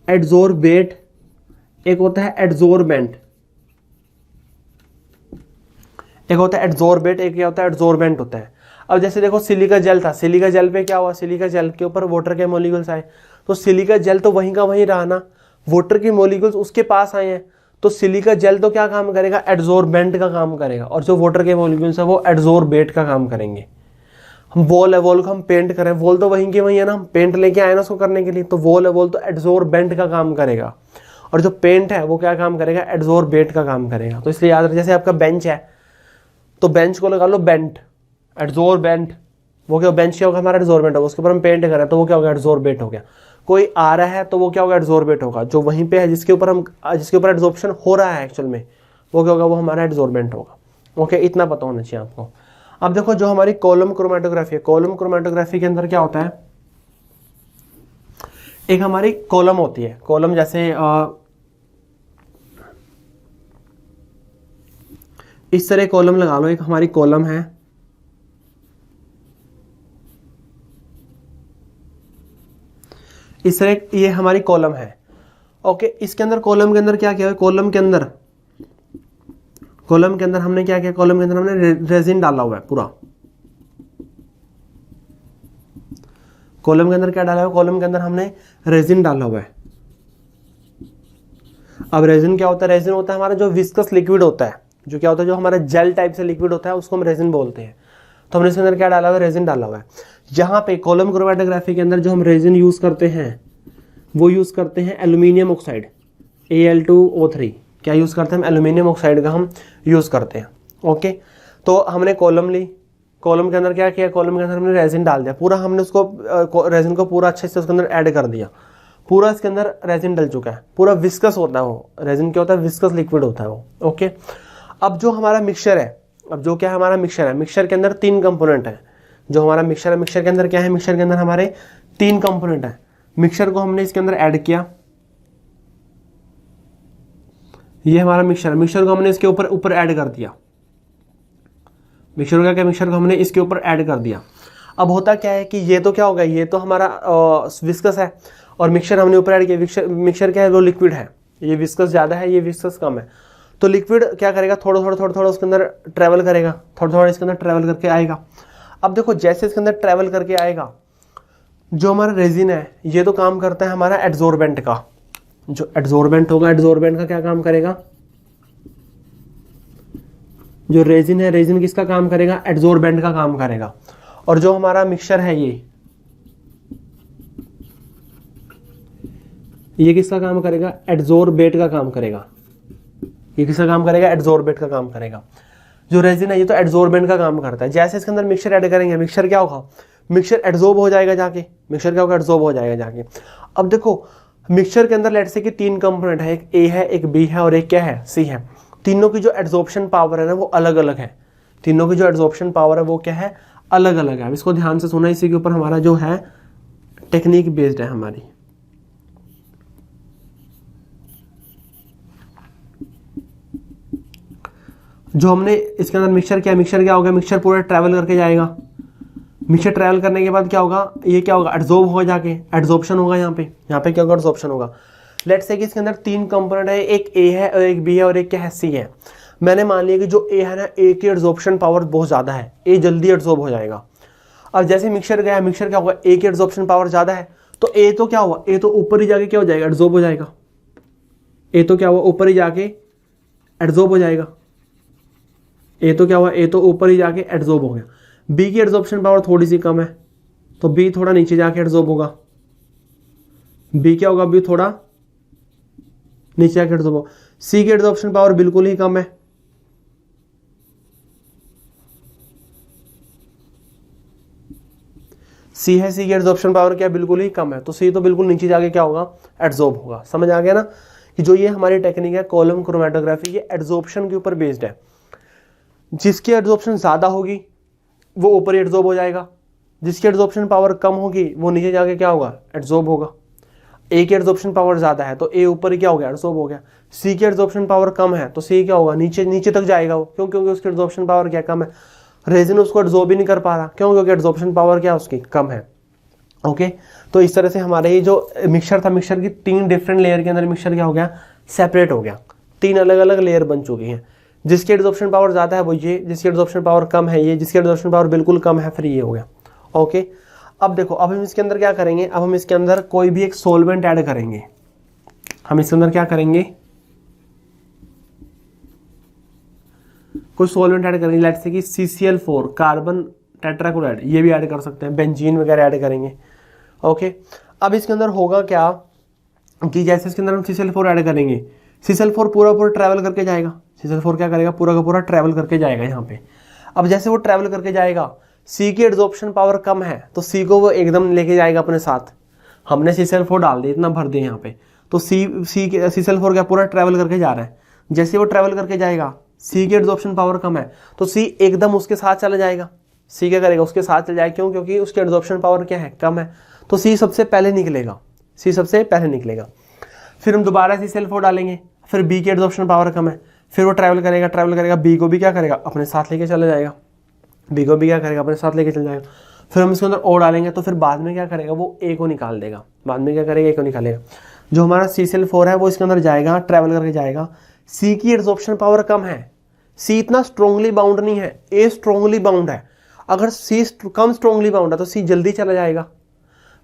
एडसॉर्बेट, एक होता है एडजोर्बेंट, एक होता है एडजोर्बेट, एक क्या होता है एडजोर्बेंट होता है। अब जैसे देखो सिलिका जेल था, सिलिका जेल पे क्या हुआ, सिलिका जेल के ऊपर वाटर के मॉलिक्यूल्स आए, तो सिलिका जेल तो वहीं का वहीं रहा ना, वाटर के मॉलिक्यूल्स उसके पास आए हैं, तो सिलिका जेल तो क्या काम करेगा, एडजोर्बेंट का काम करेगा, और जो वाटर के मॉलिक्यूल्स है वो एडजोर्बेट का काम करेंगे। हम वॉल है, वॉल को हम पेंट करें, वॉल तो वहीं के वहीं है ना, हम पेंट लेके आए ना उसको करने के लिए, तो वॉल है, वॉल तो एडजोर्बेंट का काम करेगा, और जो पेंट है वो क्या काम करेगा, एडजोर्बेट का काम करेगा। तो इसलिए याद रखें, जैसे आपका बेंच है तो बेंच को लगा लो बेंट, एडजोर्बेंट, वो क्या बेंच क्या होगा हमारा, एडजोर्बेंट होगा, उसके ऊपर हम पेंट करें तो वो क्या होगा, एडजोर्बेट हो गया। कोई आ रहा है तो वो क्या होगा, एडजोर्बेट होगा, जो वहीं पे है जिसके ऊपर एडजोर्प्शन हो रहा है एक्चुअल में, वो क्या होगा, वो हमारा एडजोर्बेंट होगा। ओके, इतना पता होना चाहिए आपको। अब देखो जो हमारी कॉलम क्रोमेटोग्राफी है, कॉलम क्रोमेटोग्राफी के अंदर क्या होता है, एक हमारी कॉलम होती है, कॉलम जैसे इस तरह कॉलम लगा लो, एक हमारी कॉलम है, इस तरह ये हमारी कॉलम है। ओके, इसके अंदर कॉलम के अंदर क्या किया है, कॉलम के अंदर हमने क्या किया, कॉलम के अंदर हमने रेजिन डाला हुआ है पूरा। कॉलम के अंदर क्या डाला हुआ है, कॉलम के अंदर हमने रेजिन डाला हुआ है। अब रेजिन क्या होता है, रेजिन होता है हमारा जो विस्कस लिक्विड होता है, जो क्या होता है, जो हमारा जेल टाइप से लिक्विड होता है उसको हम रेजिन बोलते हैं। तो हमने इसके अंदर क्या डाला हुआ है, रेजिन डाला हुआ है। यहाँ पे कॉलम क्रोमेटोग्राफी के अंदर जो हम रेजिन यूज करते हैं वो यूज करते हैं एल्यूमिनियम ऑक्साइड, Al2O3। क्या यूज करते हैं हम, एल्यूमिनियम ऑक्साइड का हम यूज करते हैं। ओके, तो हमने कॉलम ली, कॉलम के अंदर क्या किया, कॉलम के अंदर हमने रेजिन डाल दिया पूरा, हमने उसको रेजिन को पूरा अच्छे से उसके अंदर ऐड कर दिया, पूरा इसके अंदर रेजिन डल चुका है, पूरा विस्कस होता है वो रेजिन, क्या होता है, विस्कस लिक्विड होता है वो। ओके, अब जो हमारा मिक्सचर है, अब जो क्या है हमारा मिक्सचर है, मिक्सचर के अंदर 3 कंपोनेंट है। जो हमारा मिक्सचर है, मिक्सचर के अंदर क्या है, मिक्सचर के अंदर हमारे 3 कंपोनेंट है। मिक्सचर को हमने इसके अंदर ऐड किया, ये हमारा मिक्सचर है, मिक्सचर को हमने इसके ऊपर ऐड कर दिया, मिक्सचर का क्या, मिक्सचर को हमने इसके ऊपर ऐड कर दिया। अब होता क्या है कि ये तो क्या होगा, ये तो हमारा विस्कस है, और मिक्सचर हमने ऊपर ऐड किया, मिक्सचर क्या है, वो लिक्विड है, ये विस्कस ज़्यादा है, ये विस्कस कम है। तो लिक्विड क्या करेगा, थोड़ा थोड़ा उसके अंदर ट्रैवल करेगा, थोड़ा इसके अंदर ट्रैवल करके आएगा। अब देखो जैसे इसके अंदर ट्रैवल करके आएगा, जो हमारा रेजिन है ये तो काम करता है हमारा एडजोर्बेंट का, जो एडजोर्बेंट होगा, एडजोर्बेंट का क्या काम करेगा, जो रेजिन है, रेजिन किसका काम करेगा, एडजोर्बेंट का काम करेगा। और जो हमारा मिक्सचर है ये किसका काम करेगा, एडजोर्बेट का काम करेगा, ये किसका काम करेगा, एडजोर्बेट का काम करेगा। जो रेजिन है ये तो एडजोर्बेंट का काम करता है। जैसे इसके अंदर मिक्सचर ऐड करेंगे, मिक्सचर क्या होगा, मिक्सचर एडजॉर्ब हो जाएगा जाके, मिक्सचर क्या होगा, एडजॉर्ब हो जाएगा जाके। अब देखो मिक्सचर के अंदर लेट्स से कि 3 कंपोनेंट है, एक ए है, एक बी है और एक क्या है, सी है। तीनों की जो एडजॉर्प्शन पावर है ना वो अलग अलग है, तीनों की जो एडजॉर्प्शन पावर है वो क्या है, अलग अलग है। अब इसको ध्यान से सुना, इसी के ऊपर हमारा जो है टेक्निक बेस्ड है हमारी। जो हमने इसके अंदर मिक्सचर क्या होगा, मिक्सचर पूरा ट्रैवल करके जाएगा, मिक्सचर ट्रैवल करने के बाद क्या होगा, ये क्या होगा, एडजॉर्ब हो जाके एडजॉर्प्शन होगा, यहाँ पे क्या होगा, एडजॉर्प्शन होगा। लेट्स से कि इसके अंदर 3 कंपोनेंट है, एक ए है और एक बी है और एक क्या है, सी है। मैंने मान लिया कि जो ए है ना, ए की एडजॉर्प्शन पावर बहुत ज़्यादा है, ए जल्दी एडजॉर्ब हो जाएगा। अब जैसे मिक्सचर गया, मिक्सचर क्या होगा, ए की एडजॉर्प्शन पावर ज़्यादा है, तो ए तो क्या हुआ, ए तो ऊपर ही जाके क्या हो जाएगा, एडजॉर्ब हो जाएगा। ए तो क्या हुआ, ऊपर ही जाके एडजॉर्ब हो जाएगा। ए तो क्या हुआ, ए तो ऊपर ही जाके एडजॉर्ब हो गया। बी की एडजॉर्प्शन पावर थोड़ी सी कम है, तो बी थोड़ा नीचे जाके एडजॉर्ब होगा। बी क्या होगा, बी थोड़ा नीचे जाके एडजॉर्ब होगा। सी की एडजॉर्प्शन पावर बिल्कुल ही कम है, सी है, सी की एडजॉर्प्शन पावर क्या बिल्कुल ही कम है, तो सी तो बिल्कुल नीचे जाके क्या होगा, एडजॉर्ब होगा। समझ आ गया ना कि जो ये हमारी टेक्निक है कॉलम क्रोमेटोग्राफी, ये एडजॉर्प्शन के ऊपर बेस्ड है। जिसकी एडजॉर्प्शन ज़्यादा होगी वो ऊपर ही एडजॉर्ब हो जाएगा, जिसकी एडजॉर्प्शन पावर कम होगी वो नीचे जाके क्या होगा, एडजॉर्ब होगा। ए की एडजॉर्प्शन पावर ज़्यादा है तो ए ऊपर ही क्या हो गया, एडजॉर्ब हो गया। सी की एडजॉर्प्शन पावर कम है तो सी क्या होगा, नीचे तक जाएगा वो, क्यों, क्योंकि उसकी एडजॉर्प्शन पावर क्या कम है। रेजिन उसको एडजॉर्ब ही नहीं कर पा रहा, क्यों, क्योंकि एडजॉर्प्शन पावर क्या उसकी कम है। ओके, तो इस तरह से हमारे ये जो मिक्सचर था, मिक्सचर की 3 डिफरेंट लेयर के अंदर मिक्सचर क्या हो गया, सेपरेट हो गया, 3 अलग अलग लेयर बन चुकी हैं। जिसकी एड्सॉर्प्शन पावर ज़्यादा है वो ये, जिसकी एड्सॉर्प्शन पावर कम है ये, जिसकी एड्सॉर्प्शन पावर बिल्कुल कम है फिर ये हो गया। ओके, अब देखो, अब हम इसके अंदर क्या करेंगे, अब हम इसके अंदर कोई भी एक सॉल्वेंट ऐड करेंगे। हम इसके अंदर क्या करेंगे, कोई सॉल्वेंट ऐड करेंगे, लेट्स से कि CCl4 कार्बन टेट्राक्लोराइड, ये भी ऐड कर सकते हैं, बेंजीन वगैरह ऐड करेंगे। ओके, अब इसके अंदर होगा क्या कि जैसे इसके अंदर हम CCl4 ऐड करेंगे, CCl4 पूरा ट्रैवल करके जाएगा। CCl4 क्या करेगा, पूरा का पूरा ट्रैवल करके जाएगा यहाँ पे। अब जैसे वो ट्रैवल करके जाएगा, C की एड्सॉर्प्शन पावर कम है तो C को वो एकदम लेके जाएगा अपने साथ। हमने CCl4 डाल दिया, इतना भर दिया यहाँ पे, तो CCl4 क्या पूरा ट्रैवल करके जा रहा है। जैसे वो ट्रैवल करके जाएगा, C की एड्सॉर्प्शन पावर कम है तो C एकदम उसके साथ चला जाएगा। C क्या करेगा, उसके साथ चल जाएगा, क्यों, क्योंकि उसकी एड्सॉर्प्शन पावर क्या है, कम है, तो C सबसे पहले निकलेगा। C सबसे पहले निकलेगा। फिर हम दोबारा CCl4 डालेंगे, फिर B की एड्सॉर्प्शन पावर कम है, फिर वो ट्रैवल करेगा, B को भी क्या करेगा, अपने साथ लेके चला जाएगा। B को भी क्या करेगा, अपने साथ लेके चल जाएगा। फिर हम इसके अंदर O डालेंगे तो फिर बाद में क्या करेगा, वो A को निकाल देगा। बाद में क्या करेगा, A को निकालेगा। जो हमारा CCl4 है वो इसके अंदर जाएगा, ट्रैवल करके जाएगा। C की एड्सॉर्प्शन पावर कम है, C इतना स्ट्रॉन्गली बाउंड नहीं है, A स्ट्रॉन्गली बाउंड है। अगर C कम स्ट्रॉन्गली बाउंड है तो C जल्दी चला जाएगा।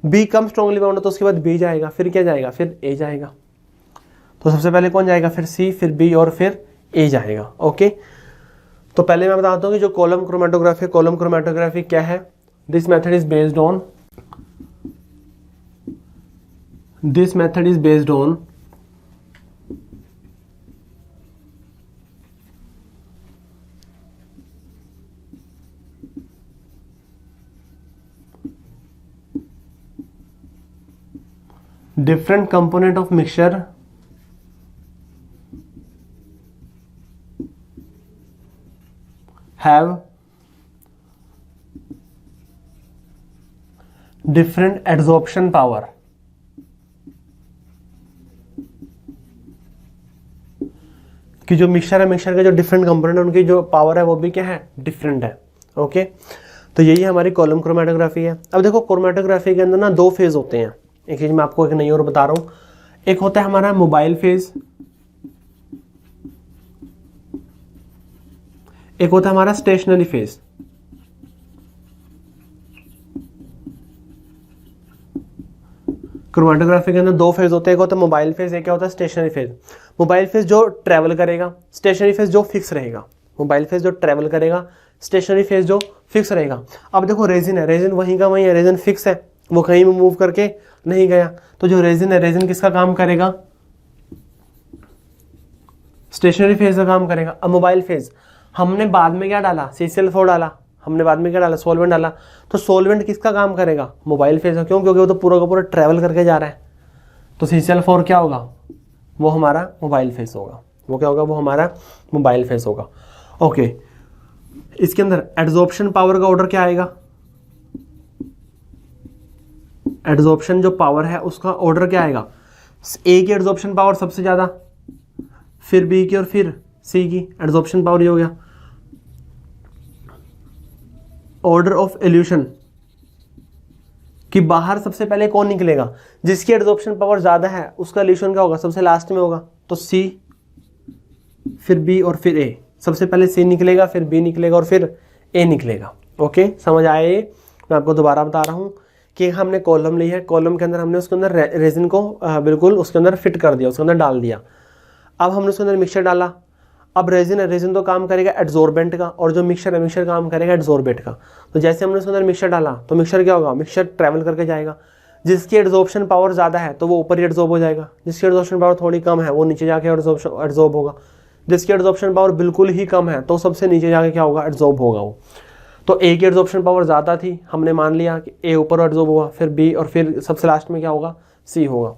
B कम स्ट्रॉन्गली बाउंड है तो उसके बाद B जाएगा, फिर क्या जाएगा, फिर A जाएगा। तो सबसे पहले कौन जाएगा, फिर C, फिर B और फिर A जाएगा। ओके, तो पहले मैं बताता हूँ कि जो कॉलम क्रोमेटोग्राफी क्या है। This method is based on different component of mixture have different adsorption power। कि जो मिक्सचर है, मिक्सचर के जो डिफरेंट कंपोनेंट है उनकी जो पावर है वो भी क्या है, डिफरेंट है। ओके, तो यही हमारी कॉलम क्रोमेटोग्राफी है। अब देखो, क्रोमेटोग्राफी के अंदर ना 2 फेज होते हैं। एक चीज मैं आपको एक नई और बता रहा हूं, एक होता है हमारा मोबाइल फेज, एक होता है हमारा स्टेशनरी फेज। क्रोमेटोग्राफी के अंदर 2 फेज होते हैं, एक होता है मोबाइल फेज, एक क्या होता है स्टेशनरी फेज। मोबाइल फेज जो ट्रैवल करेगा, स्टेशनरी फेज जो फिक्स रहेगा। मोबाइल फेज जो ट्रैवल करेगा, स्टेशनरी फेज जो फिक्स रहेगा। अब देखो, रेजिन है, रेजिन वहीं का वहीं है, रेजिन फिक्स है, वो कहीं भी मूव करके नहीं गया। तो जो रेजिन है, रेजिन किसका काम करेगा, स्टेशनरी फेज का काम करेगा। अब मोबाइल फेज हमने बाद में क्या डाला, CCl4 डाला, हमने बाद में क्या डाला, सॉल्वेंट डाला, तो सॉल्वेंट किसका काम करेगा, मोबाइल फेज का। क्यों, क्योंकि वो तो पूरा का पूरा ट्रैवल करके जा रहा है। तो CCl4 क्या होगा, वो हमारा मोबाइल फेज होगा। वो क्या होगा, वो हमारा मोबाइल फेज होगा। ओके, इसके अंदर एड्सॉर्प्शन पावर का ऑर्डर क्या आएगा, एड्सॉर्प्शन जो पावर है उसका ऑर्डर क्या आएगा, A की एड्सॉर्प्शन पावर सबसे ज्यादा, फिर B की और फिर C की एड्सॉर्प्शन पावर ये हो गया। ऑर्डर ऑफ एल्यूशन कि बाहर सबसे पहले कौन निकलेगा, जिसकी एड्सॉर्प्शन पावर ज्यादा है उसका एल्यूशन क्या होगा, सबसे लास्ट में होगा। तो C, फिर B और फिर A। सबसे पहले C निकलेगा, फिर B निकलेगा और फिर A निकलेगा। ओके, समझ आया ये। मैं आपको दोबारा बता रहा हूँ कि हमने कॉलम ली है, कॉलम के अंदर हमने उसके अंदर रेजिन को बिल्कुल उसके अंदर फिट कर दिया, उसके अंदर डाल दिया। अब हमने उसके अंदर मिक्सचर डाला। अब रेजिन है, रेजिन तो काम करेगा एड्सॉर्बेंट का, और जो मिक्सचर है, मिक्सचर काम करेगा एड्सॉर्बेंट का। तो जैसे हमने उसके अंदर मिक्सचर डाला तो मिक्सचर क्या होगा, मिक्सचर ट्रैवल करके जाएगा। जिसकी एड्सॉर्प्शन पावर ज़्यादा है तो वो ऊपर ही एड्सॉर्ब हो जाएगा, जिसकी एड्सॉर्प्शन पावर थोड़ी कम है वो नीचे जाके एड्सॉर्ब होगा। जिसकी एड्सॉर्प्शन पावर बिल्कुल ही कम है तो सबसे नीचे जाके क्या होगा, एड्सॉर्ब होगा वो। तो A की एड्सॉर्प्शन पावर ज़्यादा थी, हमने मान लिया कि A ऊपर एड्सॉर्ब होगा, फिर B और फिर सबसे लास्ट में क्या होगा, C होगा।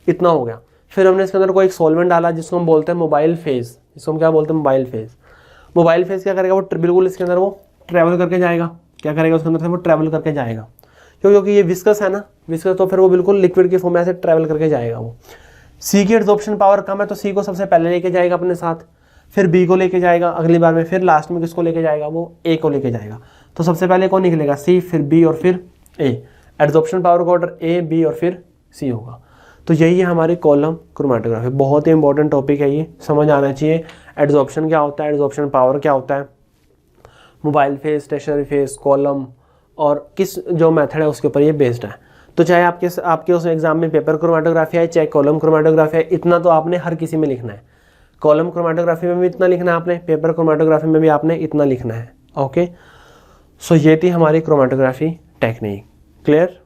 इतना हो गया। फिर हमने इसके अंदर कोई एक सॉल्वेंट डाला जिसको हम बोलते हैं मोबाइल फेज, जिसको हम क्या बोलते हैं, मोबाइल फेज। मोबाइल फेज क्या करेगा, वो बिल्कुल इसके अंदर वो ट्रैवल करके जाएगा। क्या करेगा, उसके अंदर से वो ट्रैवल करके जाएगा। क्योंकि ये विस्कस है ना, विस्कस, तो फिर वो बिल्कुल लिक्विड की फॉर्म में ऐसे ट्रैवल करके जाएगा वो। C की एड्सॉर्प्शन पावर कम है तो C को सबसे पहले लेके जाएगा अपने साथ, फिर B को लेके जाएगा अगली बार में, फिर लास्ट में किसको लेके जाएगा, वो A को लेके जाएगा। तो सबसे पहले कौन निकलेगा, C, फिर B और फिर A। एड्सॉर्प्शन पावर का ऑर्डर A, B और फिर C होगा। तो यही है हमारी कॉलम क्रोमेटोग्राफी। बहुत ही इंपॉर्टेंट टॉपिक है, ये समझ आना चाहिए। एड्जॉर्प्शन क्या होता है, एड्जॉर्प्शन पावर क्या होता है, mobile phase, stationary phase, column और किस जो मेथड है उसके ऊपर ये बेस्ड है। तो चाहे आपके उस एग्जाम में पेपर क्रोमेटोग्राफी है चाहे कॉलम क्रोमेटोग्राफी है, इतना तो आपने हर किसी में लिखना है। कॉलम क्रोमेटोग्राफी में भी इतना लिखना है आपने, पेपर क्रोमेटोग्राफी में भी आपने इतना लिखना है। ओके, सो ये थी हमारी क्रोमेटोग्राफी टेक्निक। क्लियर?